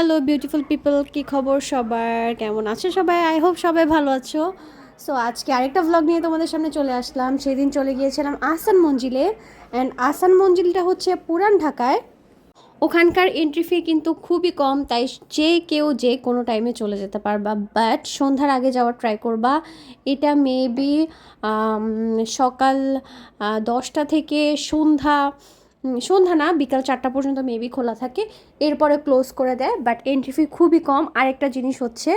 Hello beautiful people, কি খবর সবার? কেমন আছো সবাই? আই হোপ সবাই ভালো আছো। সো আজকে আরেকটা ভ্লগ নিয়ে তোমাদের সামনে চলে আসলাম। সেদিন চলে গিয়েছিলাম আহসান মঞ্জিলে। অ্যান্ড আহসান মঞ্জিলটা হচ্ছে পুরান ঢাকায়। ওখানকার এন্ট্রি ফি কিন্তু খুবই কম, তাই যে কেউ যে কোনো টাইমে চলে যেতে পারবা, বাট সন্ধ্যার আগে যাওয়ার ট্রাই করবা। এটা মেবি সকাল 10টা থেকে সন্ধ্যা না, বিকাল 4টা পর্যন্ত মেবি খোলা থাকে, এরপরে ক্লোজ করে দেয়। বাট এন্ট্রি ফি খুবই কম। আরেকটা জিনিস হচ্ছে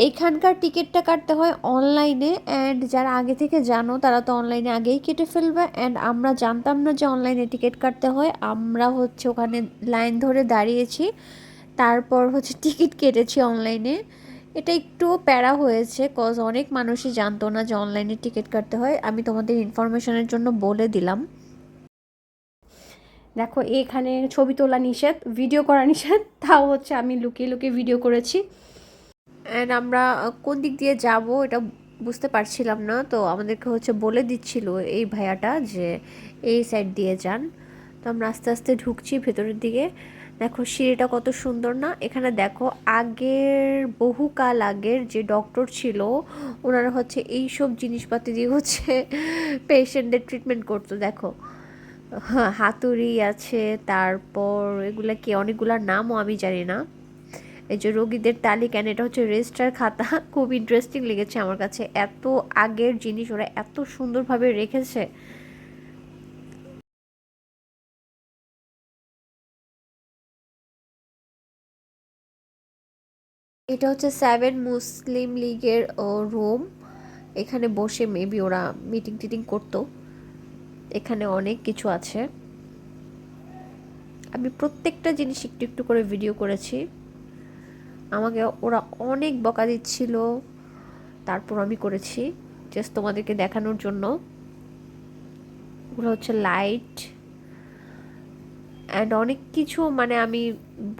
এইখানকার টিকিটটা কাটতে হয় অনলাইনে, অ্যান্ড যারা আগে থেকে জানো তারা তো অনলাইনে আগেই কেটে ফেলবে। অ্যান্ড আমরা জানতাম না যে অনলাইনে টিকিট কাটতে হয়। আমরা হচ্ছে ওখানে লাইন ধরে দাঁড়িয়েছি, তারপর হচ্ছে টিকিট কেটেছি অনলাইনে। এটা একটু প্যারা হয়েছে, কজ অনেক মানুষই জানতো না যে অনলাইনে টিকিট কাটতে হয়। আমি তোমাদের ইনফরমেশনের জন্য বলে দিলাম। দেখো এখানে ছবি তোলা নিষেধ, ভিডিও করা নিষেধ, তাও হচ্ছে আমি লুকিয়ে লুকিয়ে ভিডিও করেছি। অ্যান্ড আমরা কোন দিক দিয়ে যাব এটা বুঝতে পারছিলাম না, তো আমাদেরকে হচ্ছে বলে দিচ্ছিল এই ভাইয়াটা যে এই সাইড দিয়ে যান। তো আমরা আস্তে আস্তে ঢুকছি ভেতরের দিকে। দেখো সিঁড়িটা কত সুন্দর না? এখানে দেখো আগের বহুকাল আগের যে ডক্টর ছিল, ওনারা হচ্ছে এইসব জিনিসপাতি দিয়ে হচ্ছে পেশেন্টদের ট্রিটমেন্ট করতো। দেখো হ্যাঁ, হাতুড়ি আছে, তারপর এগুলা কি অনেকগুলার নামও আমি জানি না। এই যে রোগীদের তালিকা, এটা হচ্ছে রেজিস্টার খাতা। খুব ইন্টারেস্টিং লেগেছে আমার কাছে, এত আগের জিনিস ওরা এত সুন্দরভাবে রেখেছে। এটা হচ্ছে 7 মুসলিম লীগের রুম। এখানে বসে মেবি ওরা মিটিং টিটিং করতো। এখানে অনেক কিছু আছে। আমি প্রত্যেকটা জিনিস একটু একটু করে ভিডিও করেছি। আমাকে ওরা অনেক বকা দিচ্ছিল, তারপর আমি করেছি জাস্ট তোমাদেরকে দেখানোর জন্য। ওগুলো হচ্ছে লাইট অ্যান্ড অনেক কিছু, মানে আমি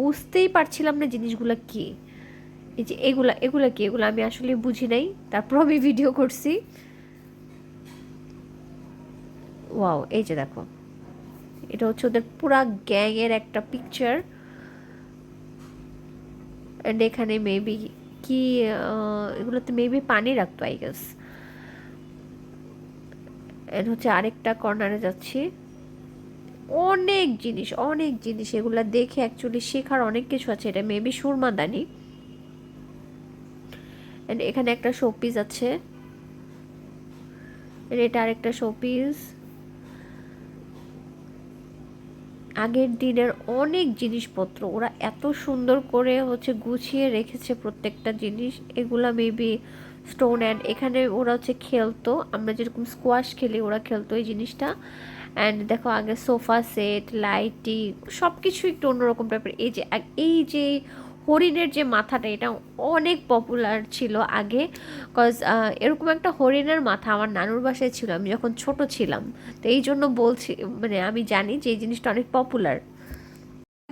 বুঝতেই পারছিলাম না জিনিসগুলো কি। এই যে এগুলা এগুলা কি, এগুলো আমি আসলে বুঝি নাই, তারপর আমি ভিডিও করছি। ওয়াও, এই যে দেখো, এটা হচ্ছে ওদের পুরা গ্যাংয়ের একটা পিকচার। অ্যান্ড এখানে মেবি কি এগুলোতে মেবি পানি রাখতো আই গেস। অ্যান্ড হচ্ছে আরেকটা কর্নারে যাচ্ছি। অনেক জিনিস অনেক জিনিস, এগুলা দেখে অ্যাকচুয়ালি শেখার অনেক কিছু আছে। এটা মেবি সুরমাদানি। এন্ড এখানে একটা শোপিস আছে, এটা আরেকটা শোপিস। আগের দিনের অনেক জিনিসপত্র ওরা এত সুন্দর করে হচ্ছে গুছিয়ে রেখেছে প্রত্যেকটা জিনিস। এগুলা মেবি স্টোন। অ্যান্ড এখানে ওরা হচ্ছে খেলতো, আমরা যেরকম স্কোয়াশ খেলি ওরা খেলতো এই জিনিসটা। অ্যান্ড দেখো আগে সোফা সেট, লাইটিং, সব কিছু একটু অন্যরকম টাইপের। এই যে হরিণের যে মাথাটা, এটা অনেক পপুলার ছিল আগে। কজ এরকম একটা হরিণের মাথা আমার নানুর বাসায় ছিল আমি যখন ছোট ছিলাম। তো এই জন্য বলছি, মানে আমি জানি যে এই জিনিসটা অনেক পপুলার।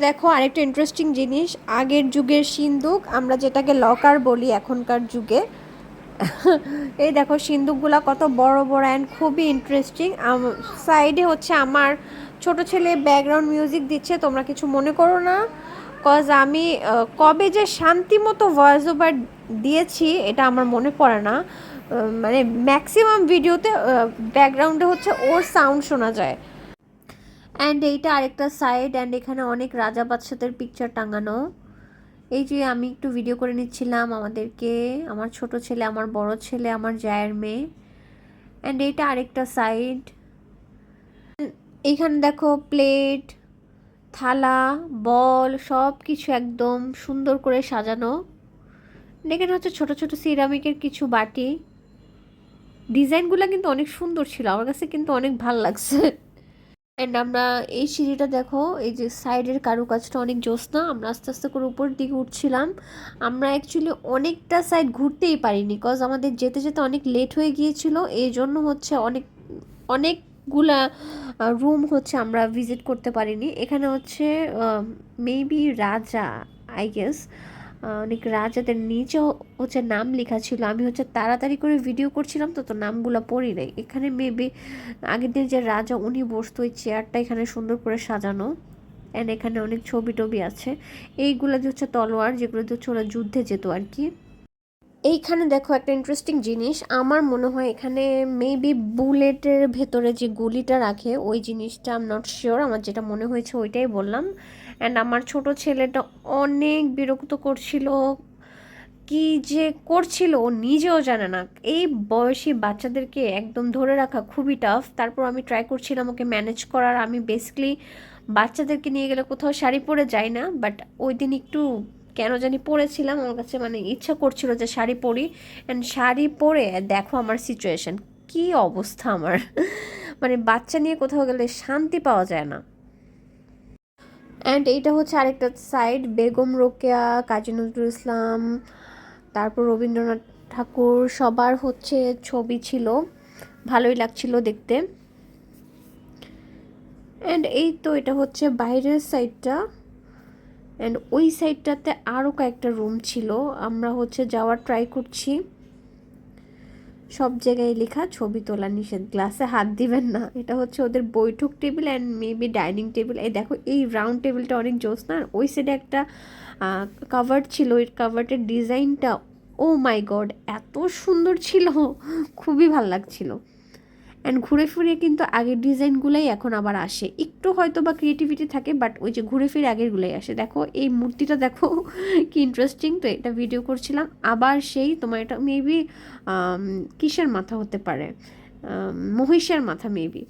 দেখো আরেকটা ইন্টারেস্টিং জিনিস, আগের যুগের সিন্দুক, আমরা যেটাকে লকার বলি এখনকার যুগে। এই দেখো সিন্দুকগুলা কত বড় বড় অ্যান্ড খুবই ইন্টারেস্টিং। সাইডে হচ্ছে আমার ছোট ছেলে ব্যাকগ্রাউন্ড মিউজিক দিচ্ছে, তোমরা কিছু মনে করো না। কজ আমি কবে যে শান্তি মতো ভয়েস ওভার দিয়েছি এটা আমার মনে পড়ে না। মানে ম্যাক্সিমাম ভিডিওতে ব্যাকগ্রাউন্ডে হচ্ছে ওর সাউন্ড শোনা যায়। অ্যান্ড এইটা আরেকটা সাইড, অ্যান্ড এখানে অনেক রাজা বাদশাদের পিকচার টাঙানো। এই যে আমি একটু ভিডিও করে নিচ্ছিলাম আমাদেরকে, আমার ছোট ছেলে, আমার বড় ছেলে, আমার জায়ের মেয়ে। অ্যান্ড এইটা আরেকটা সাইড। এইখানে দেখো প্লেট, থালা, বল, সব কিছু একদম সুন্দর করে সাজানো। এখানে হচ্ছে ছোট ছোট সিরামিকের কিছু বাটি। ডিজাইনগুলো কিন্তু অনেক সুন্দর ছিল, আমার কাছে কিন্তু অনেক ভাল লাগছে। অ্যান্ড আমরা এই সিঁড়িটা দেখো, এই যে সাইডের কারুকাজটা অনেক জোস না? আমরা আস্তে আস্তে করে উপরের দিকে উঠছিলাম। আমরা অ্যাকচুয়ালি অনেকটা সাইড ঘুরতেই পারিনি, কজ আমাদের যেতে যেতে অনেক লেট হয়ে গিয়েছিল। এই জন্য হচ্ছে অনেকগুলা রুম হচ্ছে আমরা ভিজিট করতে পারিনি। এখানে হচ্ছে মেবি রাজা, আই গেস অনেক রাজাদের নিচেও হচ্ছে নাম লেখা ছিল। আমি হচ্ছে তাড়াতাড়ি করে ভিডিও করছিলাম, তো নামগুলো পড়ি নাই। এখানে মেবি আগের দিন যে রাজা উনি বসতো, ওই চেয়ারটা এখানে সুন্দর করে সাজানো। অ্যান্ড এখানে অনেক ছবি টবি আছে। এইগুলো যে হচ্ছে তলোয়ার, যেগুলো যে হচ্ছে ওরা যুদ্ধে যেত আর কি। এইখানে দেখো একটা ইন্টারেস্টিং জিনিস, আমার মনে হয় এখানে মেবি বুলেটের ভেতরে যে গুলিটা রাখে ওই জিনিসটা, আই এম নট শিওর, আমার যেটা মনে হয়েছে ওইটাই বললাম। অ্যান্ড আমার ছোট ছেলেটা অনেক বিরক্ত করছিল, কি যে করছিল ও নিজেও জানে না। এই বয়সী বাচ্চাদেরকে একদম ধরে রাখা খুবই টাফ। তারপর আমি ট্রাই করছিলাম ওকে ম্যানেজ করার। আমি বেসিক্যালি বাচ্চাদেরকে নিয়ে গেলে কোথাও শাড়ি পরে যাই না, বাট ওই দিন একটু কেন জানি পরেছিলাম, আমার কাছে মানে ইচ্ছা করছিল যে শাড়ি পরি। অ্যান্ড শাড়ি পরে দেখো আমার সিচুয়েশন, কি অবস্থা আমার মানে বাচ্চা নিয়ে কোথাও গেলে শান্তি পাওয়া যায় না। অ্যান্ড এইটা হচ্ছে আরেকটা সাইড, বেগম রোকেয়া, কাজী নজরুল ইসলাম, তারপর রবীন্দ্রনাথ ঠাকুর, সবার হচ্ছে ছবি ছিল, ভালোই লাগছিল দেখতে। অ্যান্ড এই তো এটা হচ্ছে বাইরের সাইডটা। অ্যান্ড ওই সাইডটাতে আরও কয়েকটা রুম ছিল, আমরা হচ্ছে যাওয়ার ট্রাই করছি। সব জায়গায় লেখা ছবি তোলা নিষেধ, গ্লাসে হাত দিবেন না। এটা হচ্ছে ওদের বৈঠক table and maybe dining table. এই দেখো এই রাউন্ড টেবিলটা অনেক জোস না? ওই সাইডে একটা কাভার্ড ছিল, ওই কাভার্ডের ডিজাইনটা ও মাই গড এত সুন্দর ছিল, খুবই ভাল লাগছিল। অ্যান্ড ঘুরে ফিরে কিন্তু আগের ডিজাইনগুলোই এখন আবার আসে, একটু হয়তো বা ক্রিয়েটিভিটি থাকে, বাট ওই যে ঘুরে ফিরে আগেরগুলোই আসে। দেখো এই মূর্তিটা দেখো কি ইন্টারেস্টিং। তো এটা ভিডিও করছিলাম, আবার সেই তোমার এটা মেবি কিসের মাথা হতে পারে, মহিষের মাথা মেবি।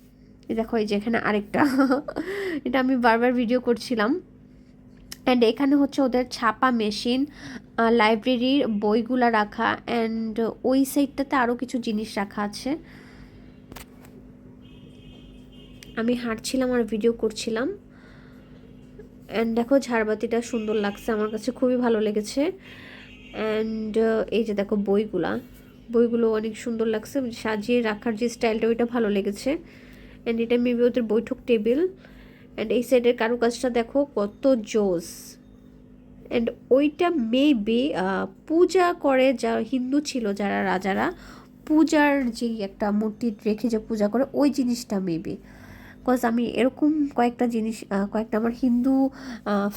দেখো এই যে এখানে আরেকটা এটা আমি বারবার ভিডিও করছিলাম। অ্যান্ড এখানে হচ্ছে ওদের ছাপা মেশিন, লাইব্রেরির বইগুলা রাখা, অ্যান্ড ওই সাইডটাতে আরও কিছু জিনিস রাখা আছে। আমি হাঁটছিলাম আর ভিডিও করছিলাম। অ্যান্ড দেখো ঝাড়বাতিটা সুন্দর লাগছে, আমার কাছে খুবই ভালো লেগেছে। অ্যান্ড এই যে দেখো বইগুলো অনেক সুন্দর লাগছে, সাজিয়ে রাখার যে স্টাইলটা ওইটা ভালো লেগেছে। অ্যান্ড এটা মেবি ওদের বৈঠক টেবিল। অ্যান্ড এই সাইডের কারুকাজটা দেখো কত জোস। অ্যান্ড ওইটা মেবি পূজা করে, যা হিন্দু ছিল যারা রাজারা, পূজার যে একটা মূর্তি রেখে যে পূজা করে ওই জিনিসটা মেবি। বিকজ আমি এরকম কয়েকটা জিনিস, কয়েকটা আমার হিন্দু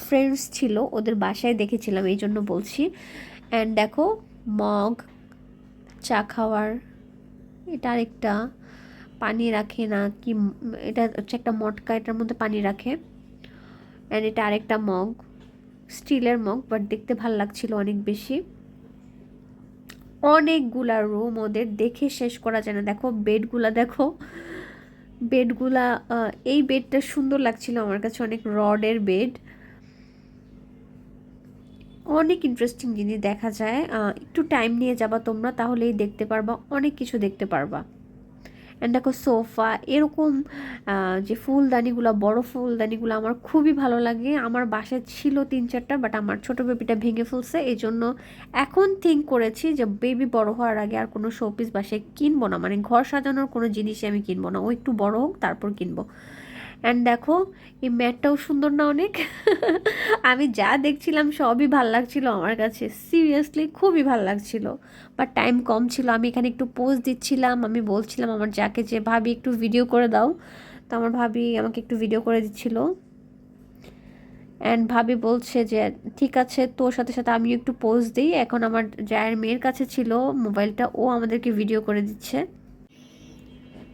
ফ্রেন্ডস ছিল ওদের বাসায় দেখেছিলাম, এই জন্য বলছি। অ্যান্ড দেখো মগ, চা খাওয়ার, এটা আরেকটা পানি রাখে না কি, এটা হচ্ছে একটা মটকা, এটার মধ্যে পানি রাখে। অ্যান্ড এটা আরেকটা মগ, স্টিলের মগ, বাট দেখতে ভাল লাগছিল অনেক বেশি। অনেকগুলা রুম, ওদের দেখে শেষ করা যায় না। দেখো বেডগুলা দেখো, বেডগুলা এই বেডটা সুন্দর লাগছিল আমার কাছে, অনেক রডের বেড। অনেক ইন্টারেস্টিং জিনিস দেখা যায়, একটু টাইম নিয়ে যাবা তোমরা, তাহলেই দেখতে পারবা, অনেক কিছু দেখতে পারবা। অ্যান্ড দেখো সোফা, এরকম যে ফুলদানিগুলো, বড় ফুলদানিগুলো আমার খুবই ভালো লাগে। আমার বাসায় ছিল 3-4টা, বাট আমার ছোটো বেবিটা ভেঙে ফেলছে, এই জন্য এখন থিঙ্ক করেছি যে বেবি বড় হওয়ার আগে আর কোনো শোপিস বাসায় কিনবো না, মানে ঘর সাজানোর কোনো জিনিসই আমি কিনবো না, ও একটু বড় হোক তারপর কিনবো। অ্যান্ড দেখো এই ম্যাটটাও সুন্দর না অনেক আমি যা দেখছিলাম সবই ভাল লাগছিল আমার কাছে, সিরিয়াসলি খুবই ভাল লাগছিল। বাট টাইম কম ছিল, আমি এখানে একটু পোজ দিচ্ছিলাম, আমি বলছিলাম আমার যাকে যে ভাবি একটু ভিডিও করে দাও, তো আমার ভাবি আমাকে একটু ভিডিও করে দিচ্ছিল। অ্যান্ড ভাবি বলছে যে ঠিক আছে তোর সাথে সাথে আমিও একটু পোজ দিই। এখন আমার জায়ের মেয়ের কাছে ছিল মোবাইলটা, ও আমাদেরকে ভিডিও করে দিচ্ছে।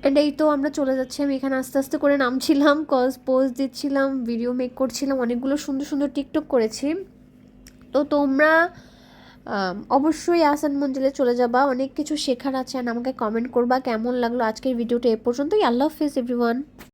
অ্যান্ড এই তো আমরা চলে যাচ্ছি, আমি এখানে আস্তে আস্তে করে নামছিলাম, কজ পোজ দিচ্ছিলাম, ভিডিও মেক করছিলাম, অনেকগুলো সুন্দর সুন্দর টিকটক করেছি। তো তোমরা অবশ্যই আহসান মঞ্জিলে চলে যাবা, অনেক কিছু শেখার আছে। আর আমাকে কমেন্ট করবা কেমন লাগলো আজকের ভিডিওটা। এ পর্যন্তই, আল্লাহ হাফিজ এভরিওয়ান।